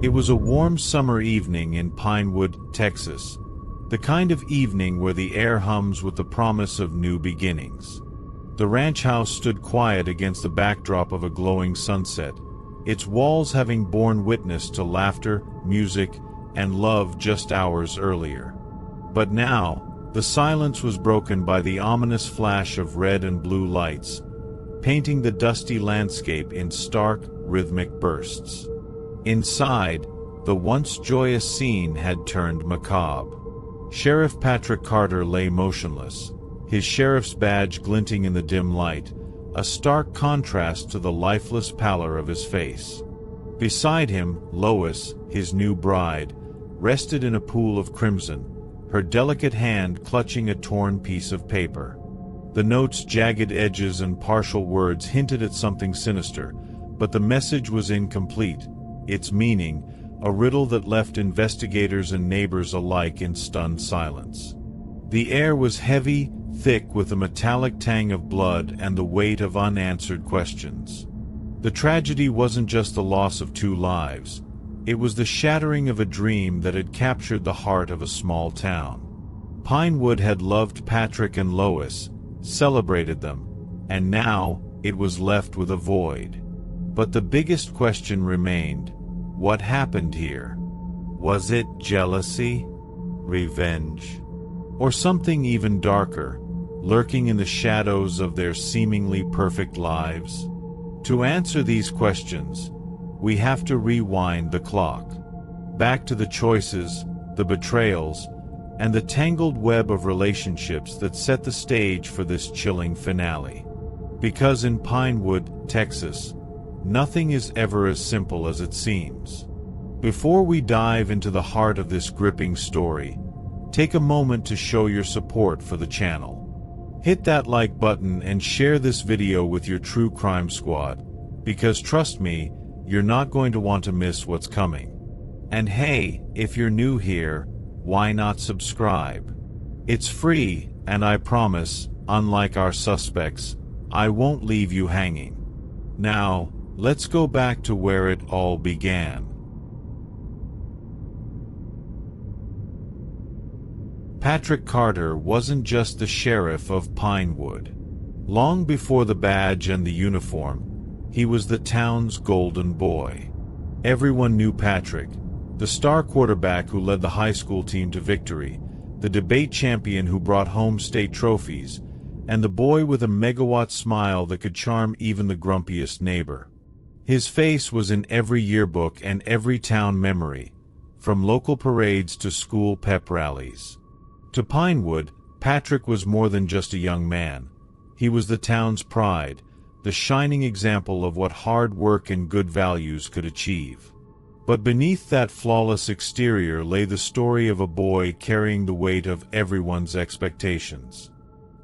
It was a warm summer evening in Pinewood, Texas, the kind of evening where the air hums with the promise of new beginnings. The ranch house stood quiet against the backdrop of a glowing sunset, its walls having borne witness to laughter, music, and love just hours earlier. But now, the silence was broken by the ominous flash of red and blue lights, painting the dusty landscape in stark, rhythmic bursts. Inside, the once joyous scene had turned macabre. Sheriff Patrick Carter lay motionless, his sheriff's badge glinting in the dim light, a stark contrast to the lifeless pallor of his face. Beside him, Lois, his new bride, rested in a pool of crimson, her delicate hand clutching a torn piece of paper. The note's jagged edges and partial words hinted at something sinister, but the message was incomplete, its meaning a riddle that left investigators and neighbors alike in stunned silence. The air was heavy, thick with a metallic tang of blood and the weight of unanswered questions. The tragedy wasn't just the loss of 2 lives, it was the shattering of a dream that had captured the heart of a small town. Pinewood had loved Patrick and Lois, celebrated them, and now it was left with a void. But the biggest question remained: what happened here? Was it jealousy, revenge, or something even darker, lurking in the shadows of their seemingly perfect lives? To answer these questions, we have to rewind the clock, back to the choices, the betrayals, and the tangled web of relationships that set the stage for this chilling finale. Because in Pinewood, Texas, nothing is ever as simple as it seems. Before we dive into the heart of this gripping story, take a moment to show your support for the channel. Hit that like button and share this video with your true crime squad, because trust me, you're not going to want to miss what's coming. And hey, if you're new here, why not subscribe? It's free, and I promise, unlike our suspects, I won't leave you hanging. Now, let's go back to where it all began. Patrick Carter wasn't just the sheriff of Pinewood. Long before the badge and the uniform, he was the town's golden boy. Everyone knew Patrick, the star quarterback who led the high school team to victory, the debate champion who brought home state trophies, and the boy with a megawatt smile that could charm even the grumpiest neighbor. His face was in every yearbook and every town memory, from local parades to school pep rallies. To Pinewood, Patrick was more than just a young man. He was the town's pride, the shining example of what hard work and good values could achieve. But beneath that flawless exterior lay the story of a boy carrying the weight of everyone's expectations.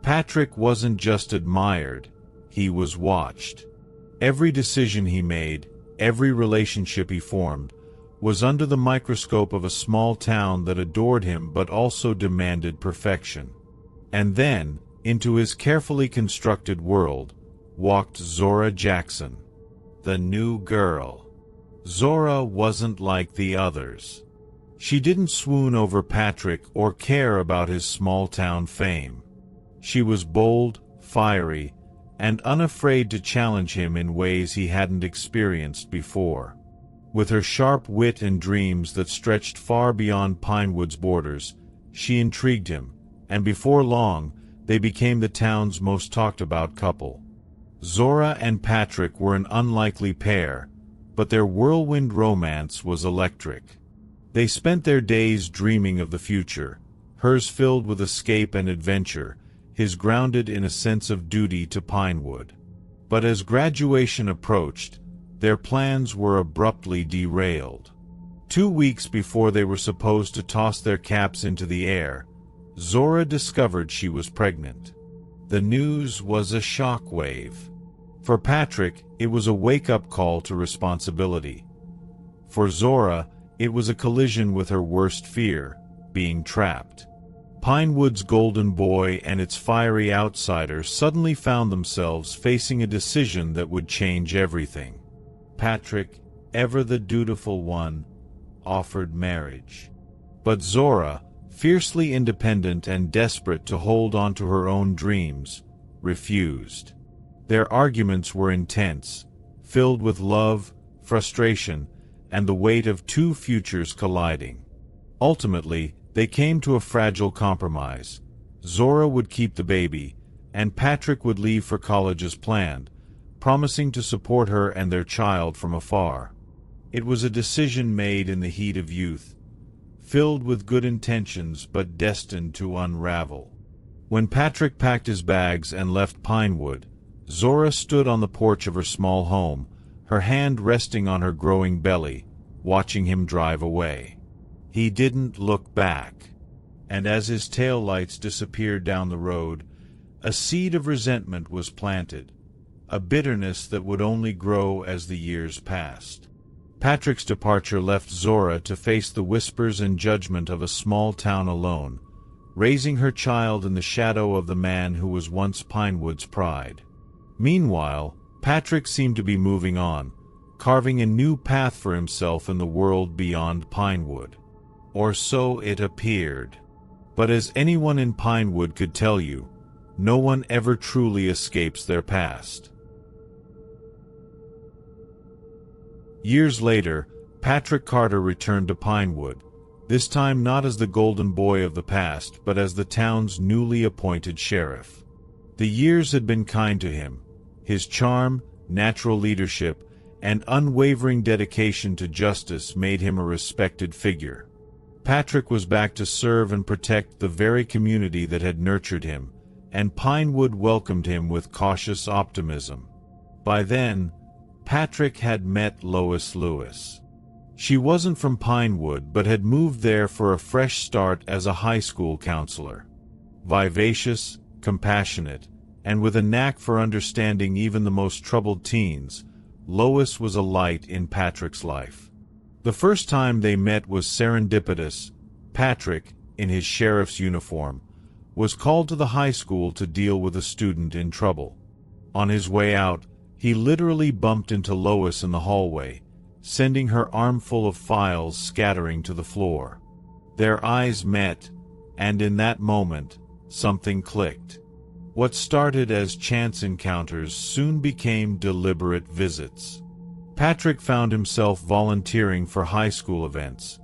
Patrick wasn't just admired, he was watched. Every decision he made, every relationship he formed, was under the microscope of a small town that adored him but also demanded perfection. And then, into his carefully constructed world, walked Zora Jackson, the new girl. Zora wasn't like the others. She didn't swoon over Patrick or care about his small-town fame. She was bold, fiery, and unafraid to challenge him in ways he hadn't experienced before. With her sharp wit and dreams that stretched far beyond Pinewood's borders, she intrigued him, and before long, they became the town's most talked-about couple. Zora and Patrick were an unlikely pair, but their whirlwind romance was electric. They spent their days dreaming of the future, hers filled with escape and adventure, his grounded in a sense of duty to Pinewood. But as graduation approached, their plans were abruptly derailed. 2 weeks before they were supposed to toss their caps into the air, Zora discovered she was pregnant. The news was a shockwave. For Patrick, it was a wake-up call to responsibility. For Zora, it was a collision with her worst fear, being trapped. Pinewood's golden boy and its fiery outsider suddenly found themselves facing a decision that would change everything. Patrick, ever the dutiful one, offered marriage. But Zora, fiercely independent and desperate to hold on to her own dreams, refused. Their arguments were intense, filled with love, frustration, and the weight of two futures colliding. Ultimately, they came to a fragile compromise. Zora would keep the baby, and Patrick would leave for college as planned, promising to support her and their child from afar. It was a decision made in the heat of youth, filled with good intentions but destined to unravel. When Patrick packed his bags and left Pinewood, Zora stood on the porch of her small home, her hand resting on her growing belly, watching him drive away. He didn't look back, and as his taillights disappeared down the road, a seed of resentment was planted, a bitterness that would only grow as the years passed. Patrick's departure left Zora to face the whispers and judgment of a small town alone, raising her child in the shadow of the man who was once Pinewood's pride. Meanwhile, Patrick seemed to be moving on, carving a new path for himself in the world beyond Pinewood. Or so it appeared. But as anyone in Pinewood could tell you, no one ever truly escapes their past. Years later, Patrick Carter returned to Pinewood, this time not as the golden boy of the past but as the town's newly appointed sheriff. The years had been kind to him. His charm, natural leadership, and unwavering dedication to justice made him a respected figure. Patrick was back to serve and protect the very community that had nurtured him, and Pinewood welcomed him with cautious optimism. By then, Patrick had met Lois Lewis. She wasn't from Pinewood but had moved there for a fresh start as a high school counselor. Vivacious, compassionate, and with a knack for understanding even the most troubled teens, Lois was a light in Patrick's life. The first time they met was serendipitous. Patrick, in his sheriff's uniform, was called to the high school to deal with a student in trouble. On his way out, he literally bumped into Lois in the hallway, sending her armful of files scattering to the floor. Their eyes met, and in that moment, something clicked. What started as chance encounters soon became deliberate visits. Patrick found himself volunteering for high school events,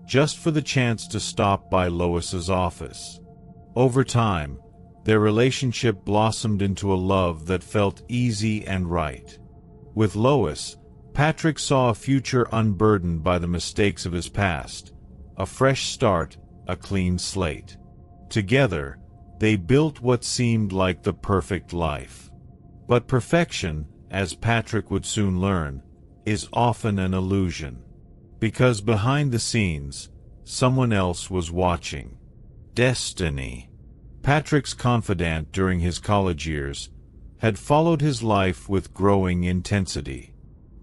just for the chance to stop by Lois's office. Over time, their relationship blossomed into a love that felt easy and right. With Lois, Patrick saw a future unburdened by the mistakes of his past, a fresh start, a clean slate. Together, they built what seemed like the perfect life. But perfection, as Patrick would soon learn, is often an illusion. Because behind the scenes, someone else was watching. Destiny. Patrick's confidant during his college years had followed his life with growing intensity.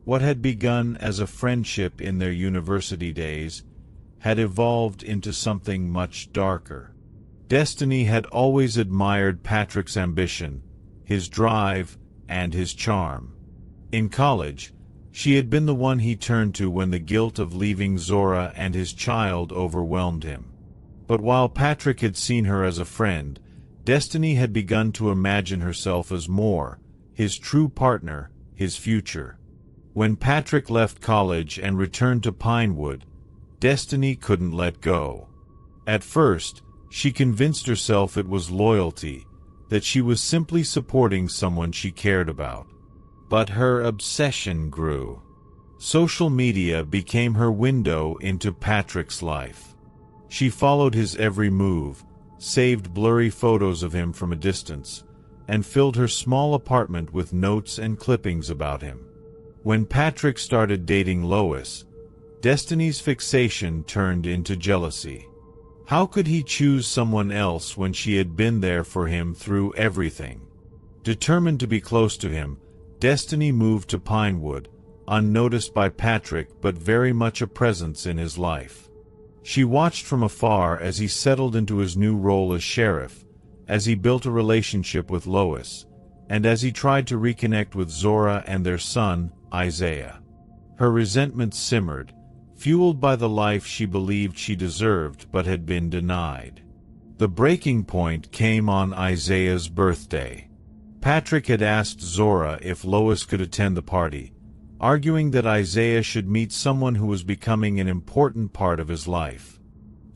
What had begun as a friendship in their university days had evolved into something much darker. Destiny had always admired Patrick's ambition, his drive, and his charm. In college, she had been the one he turned to when the guilt of leaving Zora and his child overwhelmed him. But while Patrick had seen her as a friend, Destiny had begun to imagine herself as more, his true partner, his future. When Patrick left college and returned to Pinewood, Destiny couldn't let go. At first, she convinced herself it was loyalty, that she was simply supporting someone she cared about. But her obsession grew. Social media became her window into Patrick's life. She followed his every move, saved blurry photos of him from a distance, and filled her small apartment with notes and clippings about him. When Patrick started dating Lois, Destiny's fixation turned into jealousy. How could he choose someone else when she had been there for him through everything? Determined to be close to him, Destiny moved to Pinewood, unnoticed by Patrick but very much a presence in his life. She watched from afar as he settled into his new role as sheriff, as he built a relationship with Lois, and as he tried to reconnect with Zora and their son, Isaiah. Her resentment simmered, fueled by the life she believed she deserved but had been denied. The breaking point came on Isaiah's birthday. Patrick had asked Zora if Lois could attend the party, arguing that Isaiah should meet someone who was becoming an important part of his life.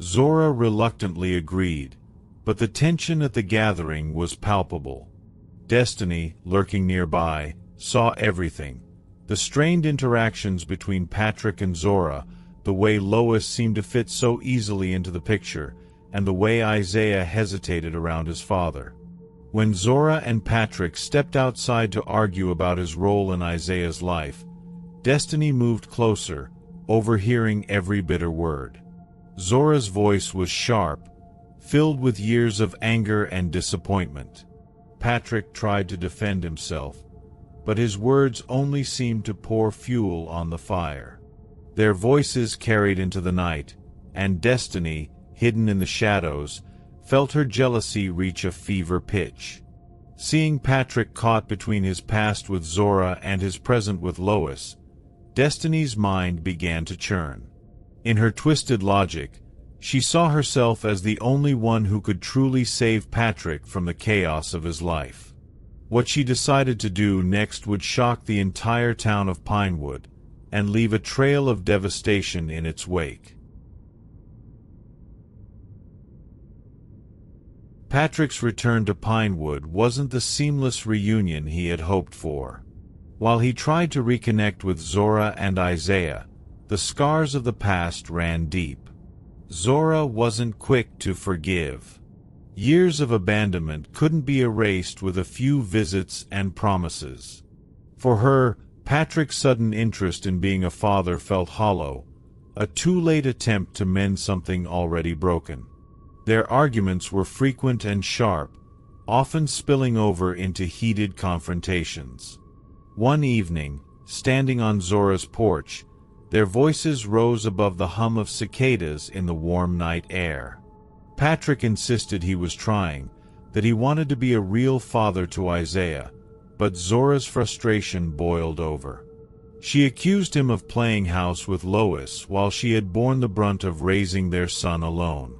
Zora reluctantly agreed, but the tension at the gathering was palpable. Destiny, lurking nearby, saw everything. The strained interactions between Patrick and Zora, the way Lois seemed to fit so easily into the picture, and the way Isaiah hesitated around his father. When Zora and Patrick stepped outside to argue about his role in Isaiah's life, Destiny moved closer, overhearing every bitter word. Zora's voice was sharp, filled with years of anger and disappointment. Patrick tried to defend himself, but his words only seemed to pour fuel on the fire. Their voices carried into the night, and Destiny, hidden in the shadows, felt her jealousy reach a fever pitch. Seeing Patrick caught between his past with Zora and his present with Lois, Destiny's mind began to churn. In her twisted logic, she saw herself as the only one who could truly save Patrick from the chaos of his life. What she decided to do next would shock the entire town of Pinewood, and leave a trail of devastation in its wake. Patrick's return to Pinewood wasn't the seamless reunion he had hoped for. While he tried to reconnect with Zora and Isaiah, the scars of the past ran deep. Zora wasn't quick to forgive. Years of abandonment couldn't be erased with a few visits and promises. For her, Patrick's sudden interest in being a father felt hollow, a too-late attempt to mend something already broken. Their arguments were frequent and sharp, often spilling over into heated confrontations. One evening, standing on Zora's porch, their voices rose above the hum of cicadas in the warm night air. Patrick insisted he was trying, that he wanted to be a real father to Isaiah, but Zora's frustration boiled over. She accused him of playing house with Lois while she had borne the brunt of raising their son alone.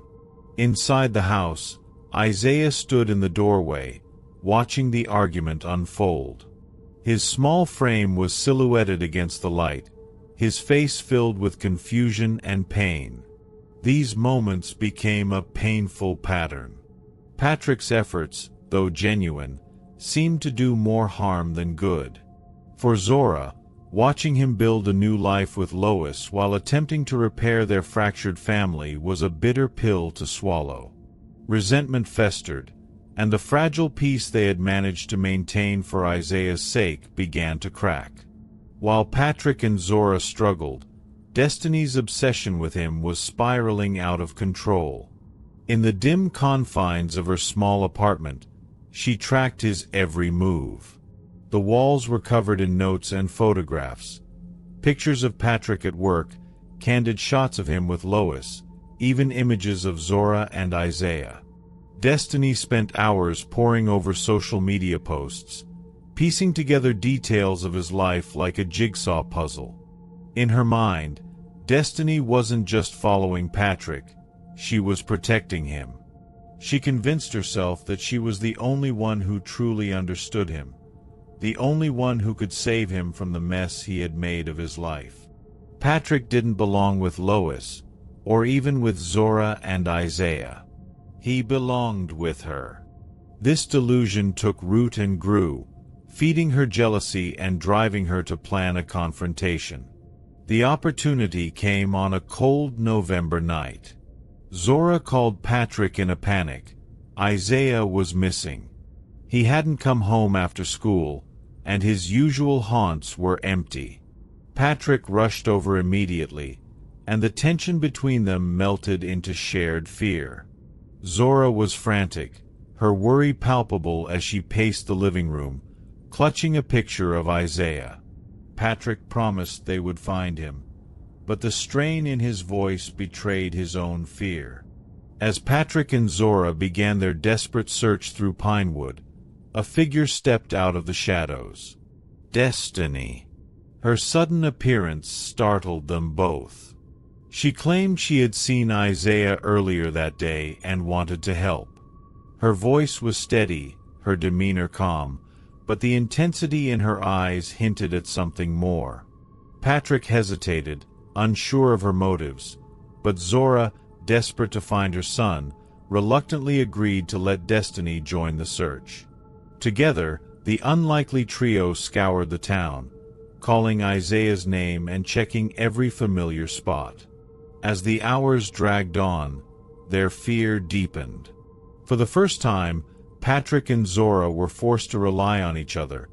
Inside the house, Isaiah stood in the doorway, watching the argument unfold. His small frame was silhouetted against the light, his face filled with confusion and pain. These moments became a painful pattern. Patrick's efforts, though genuine, seemed to do more harm than good. For Zora, watching him build a new life with Lois while attempting to repair their fractured family was a bitter pill to swallow. Resentment festered, and the fragile peace they had managed to maintain for Isaiah's sake began to crack. While Patrick and Zora struggled, Destiny's obsession with him was spiraling out of control. In the dim confines of her small apartment, she tracked his every move. The walls were covered in notes and photographs, pictures of Patrick at work, candid shots of him with Lois, even images of Zora and Isaiah. Destiny spent hours poring over social media posts, piecing together details of his life like a jigsaw puzzle. In her mind, Destiny wasn't just following Patrick, she was protecting him. She convinced herself that she was the only one who truly understood him, the only one who could save him from the mess he had made of his life. Patrick didn't belong with Lois, or even with Zora and Isaiah. He belonged with her. This delusion took root and grew, feeding her jealousy and driving her to plan a confrontation. The opportunity came on a cold November night. Zora called Patrick in a panic. Isaiah was missing. He hadn't come home after school, and his usual haunts were empty. Patrick rushed over immediately, and the tension between them melted into shared fear. Zora was frantic, her worry palpable as she paced the living room, clutching a picture of Isaiah. Patrick promised they would find him, but the strain in his voice betrayed his own fear. As Patrick and Zora began their desperate search through Pinewood, a figure stepped out of the shadows. Destiny. Her sudden appearance startled them both. She claimed she had seen Isaiah earlier that day and wanted to help. Her voice was steady, her demeanor calm, but the intensity in her eyes hinted at something more. Patrick hesitated, unsure of her motives, but Zora, desperate to find her son, reluctantly agreed to let Destiny join the search. Together, the unlikely trio scoured the town, calling Isaiah's name and checking every familiar spot. As the hours dragged on, their fear deepened. For the first time, Patrick and Zora were forced to rely on each other,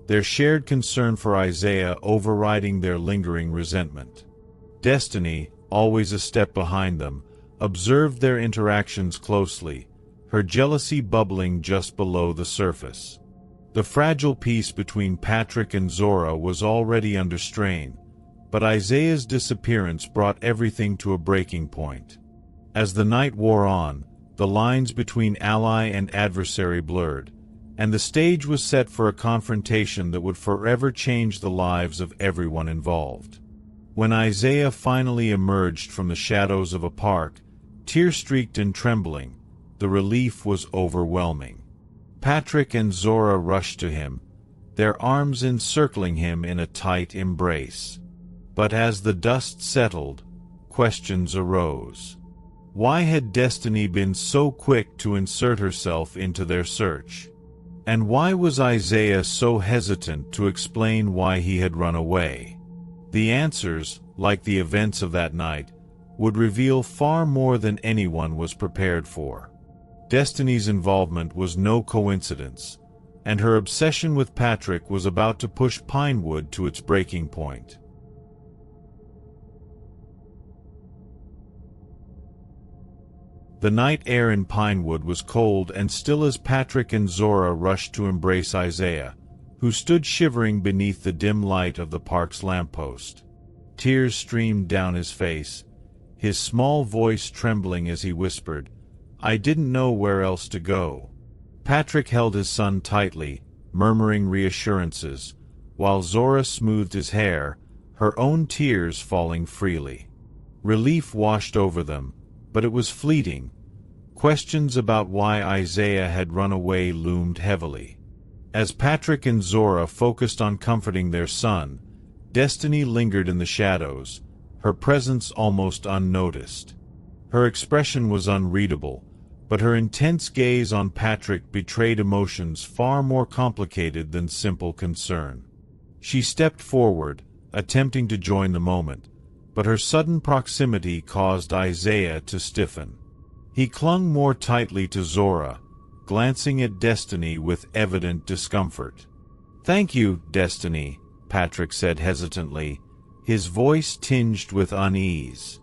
their shared concern for Isaiah overriding their lingering resentment. Destiny, always a step behind them, observed their interactions closely, her jealousy bubbling just below the surface. The fragile peace between Patrick and Zora was already under strain, but Isaiah's disappearance brought everything to a breaking point. As the night wore on, the lines between ally and adversary blurred, and the stage was set for a confrontation that would forever change the lives of everyone involved. When Isaiah finally emerged from the shadows of a park, tear-streaked and trembling, the relief was overwhelming. Patrick and Zora rushed to him, their arms encircling him in a tight embrace. But as the dust settled, questions arose. Why had Destiny been so quick to insert herself into their search? And why was Isaiah so hesitant to explain why he had run away? The answers, like the events of that night, would reveal far more than anyone was prepared for. Destiny's involvement was no coincidence, and her obsession with Patrick was about to push Pinewood to its breaking point. The night air in Pinewood was cold and still as Patrick and Zora rushed to embrace Isaiah, who stood shivering beneath the dim light of the park's lamppost. Tears streamed down his face, his small voice trembling as he whispered, "I didn't know where else to go." Patrick held his son tightly, murmuring reassurances, while Zora smoothed his hair, her own tears falling freely. Relief washed over them, but it was fleeting. Questions about why Isaiah had run away loomed heavily. As Patrick and Zora focused on comforting their son, Destiny lingered in the shadows, her presence almost unnoticed. Her expression was unreadable, but her intense gaze on Patrick betrayed emotions far more complicated than simple concern. She stepped forward, attempting to join the moment, but her sudden proximity caused Isaiah to stiffen. He clung more tightly to Zora, glancing at Destiny with evident discomfort. "Thank you, Destiny," Patrick said hesitantly, his voice tinged with unease.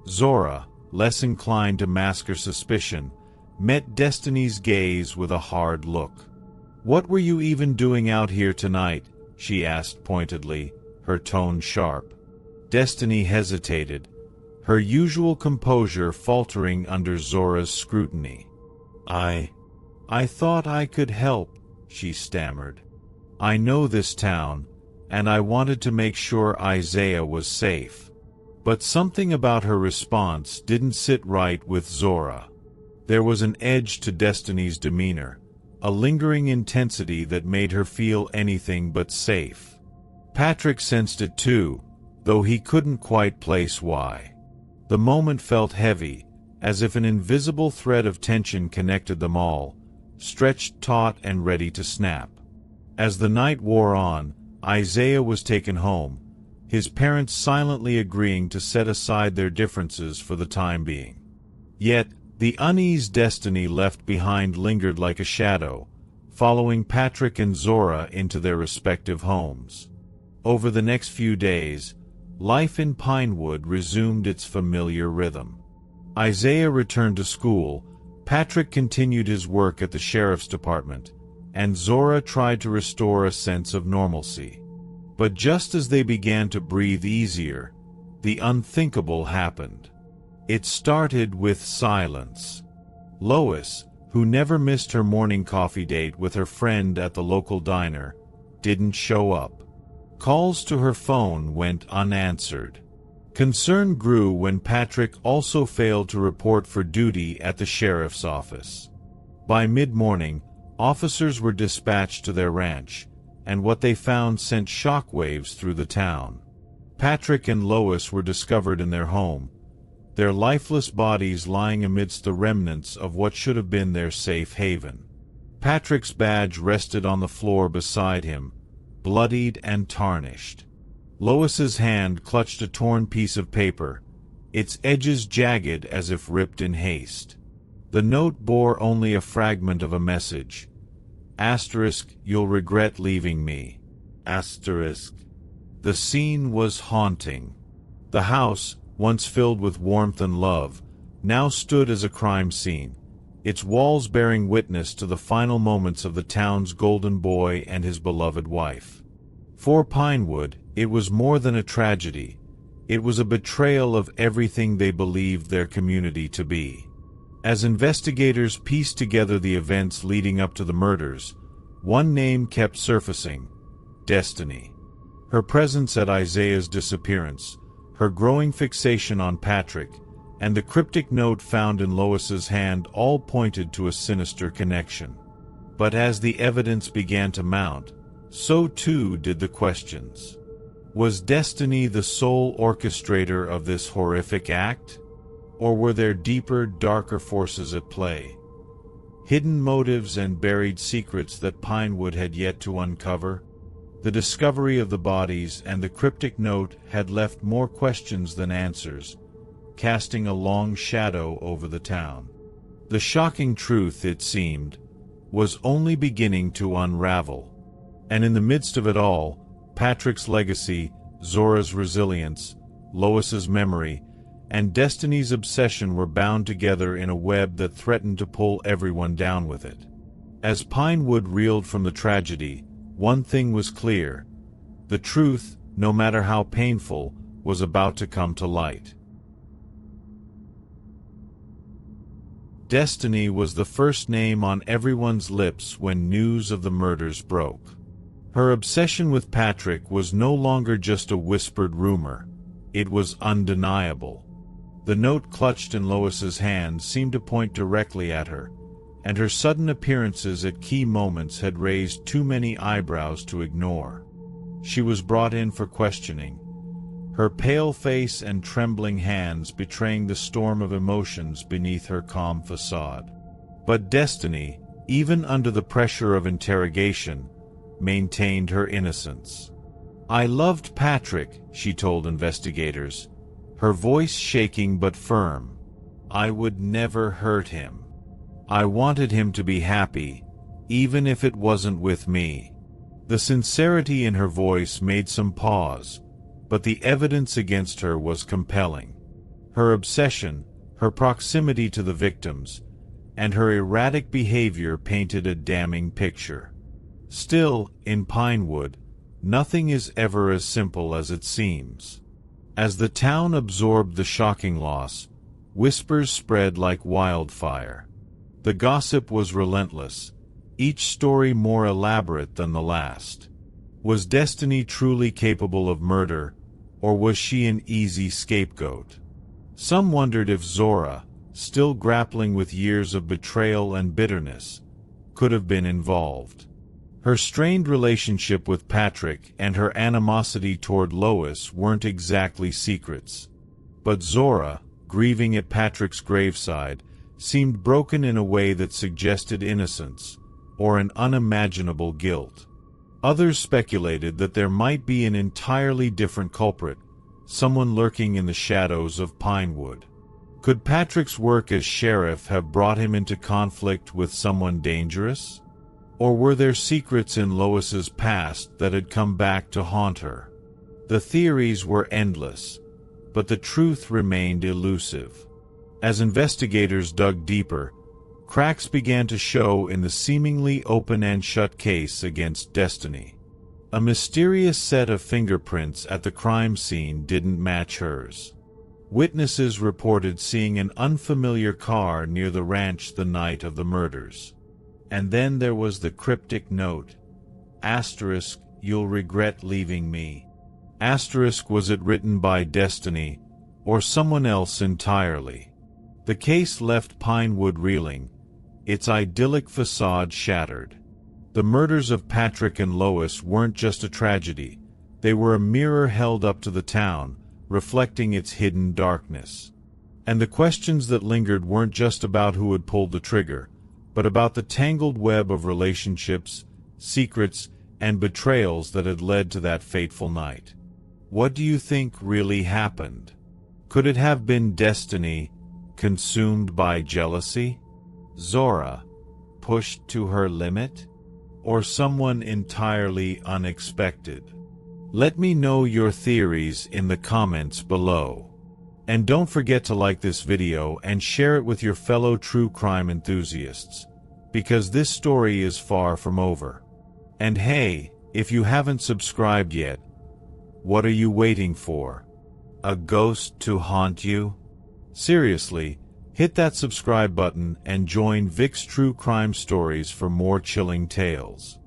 Zora, less inclined to mask her suspicion, met Destiny's gaze with a hard look. "What were you even doing out here tonight?" she asked pointedly, her tone sharp. Destiny hesitated, her usual composure faltering under Zora's scrutiny. I thought I could help," she stammered. "I know this town, and I wanted to make sure Isaiah was safe." But something about her response didn't sit right with Zora. There was an edge to Destiny's demeanor, a lingering intensity that made her feel anything but safe. Patrick sensed it too, though he couldn't quite place why. The moment felt heavy, as if an invisible thread of tension connected them all, stretched taut and ready to snap. As the night wore on, Isaiah was taken home, his parents silently agreeing to set aside their differences for the time being. Yet, the unease Destiny left behind lingered like a shadow, following Patrick and Zora into their respective homes. Over the next few days, life in Pinewood resumed its familiar rhythm. Isaiah returned to school, Patrick continued his work at the sheriff's department, and Zora tried to restore a sense of normalcy. But just as they began to breathe easier, the unthinkable happened. It started with silence. Lois, who never missed her morning coffee date with her friend at the local diner, didn't show up. Calls to her phone went unanswered. Concern grew when Patrick also failed to report for duty at the sheriff's office. By mid-morning, officers were dispatched to their ranch, and what they found sent shockwaves through the town. Patrick and Lois were discovered in their home, their lifeless bodies lying amidst the remnants of what should have been their safe haven. Patrick's badge rested on the floor beside him, bloodied and tarnished. Lois's hand clutched a torn piece of paper, its edges jagged as if ripped in haste. The note bore only a fragment of a message. Asterisk, you'll regret leaving me. Asterisk. The scene was haunting. The house, once filled with warmth and love, now stood as a crime scene, its walls bearing witness to the final moments of the town's golden boy and his beloved wife. For Pinewood, it was more than a tragedy. It was a betrayal of everything they believed their community to be. As investigators pieced together the events leading up to the murders, one name kept surfacing: Destiny. Her presence at Isaiah's disappearance, her growing fixation on Patrick, and the cryptic note found in Lois's hand all pointed to a sinister connection. But as the evidence began to mount, so too did the questions. Was Destiny the sole orchestrator of this horrific act? Or were there deeper, darker forces at play? Hidden motives and buried secrets that Pinewood had yet to uncover? The discovery of the bodies and the cryptic note had left more questions than answers, casting a long shadow over the town. The shocking truth, it seemed, was only beginning to unravel. And in the midst of it all, Patrick's legacy, Zora's resilience, Lois's memory, and Destiny's obsession were bound together in a web that threatened to pull everyone down with it. As Pinewood reeled from the tragedy, one thing was clear: the truth, no matter how painful, was about to come to light. Destiny was the first name on everyone's lips when news of the murders broke. Her obsession with Patrick was no longer just a whispered rumor. It was undeniable. The note clutched in Lois's hand seemed to point directly at her, and her sudden appearances at key moments had raised too many eyebrows to ignore. She was brought in for questioning, her pale face and trembling hands betraying the storm of emotions beneath her calm facade. But Destiny, even under the pressure of interrogation, maintained her innocence. "I loved Patrick," she told investigators, her voice shaking but firm. "I would never hurt him. I wanted him to be happy, even if it wasn't with me." The sincerity in her voice made some pause, but the evidence against her was compelling. Her obsession, her proximity to the victims, and her erratic behavior painted a damning picture. Still, in Pinewood, nothing is ever as simple as it seems. As the town absorbed the shocking loss, whispers spread like wildfire. The gossip was relentless, each story more elaborate than the last. Was Destiny truly capable of murder, or was she an easy scapegoat? Some wondered if Zora, still grappling with years of betrayal and bitterness, could have been involved. Her strained relationship with Patrick and her animosity toward Lois weren't exactly secrets. But Zora, grieving at Patrick's graveside, seemed broken in a way that suggested innocence, or an unimaginable guilt. Others speculated that there might be an entirely different culprit, someone lurking in the shadows of Pinewood. Could Patrick's work as sheriff have brought him into conflict with someone dangerous? Or were there secrets in Lois's past that had come back to haunt her? The theories were endless, but the truth remained elusive. As investigators dug deeper, cracks began to show in the seemingly open and shut case against Destiny. A mysterious set of fingerprints at the crime scene didn't match hers. Witnesses reported seeing an unfamiliar car near the ranch the night of the murders. And then there was the cryptic note, "Asterisk, you'll regret leaving me." Asterisk, was it written by Destiny, or someone else entirely? The case left Pinewood reeling, its idyllic facade shattered. The murders of Patrick and Lois weren't just a tragedy, they were a mirror held up to the town, reflecting its hidden darkness. And the questions that lingered weren't just about who had pulled the trigger, but about the tangled web of relationships, secrets, and betrayals that had led to that fateful night. What do you think really happened? Could it have been destiny, consumed by jealousy? Zora, pushed to her limit? Or someone entirely unexpected? Let me know your theories in the comments below. And don't forget to like this video and share it with your fellow true crime enthusiasts, because this story is far from over. And hey, if you haven't subscribed yet, what are you waiting for? A ghost to haunt you? Seriously, hit that subscribe button and join Vic's True Crime Stories for more chilling tales.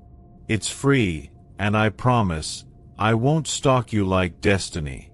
It's free, and I promise, I won't stalk you like destiny.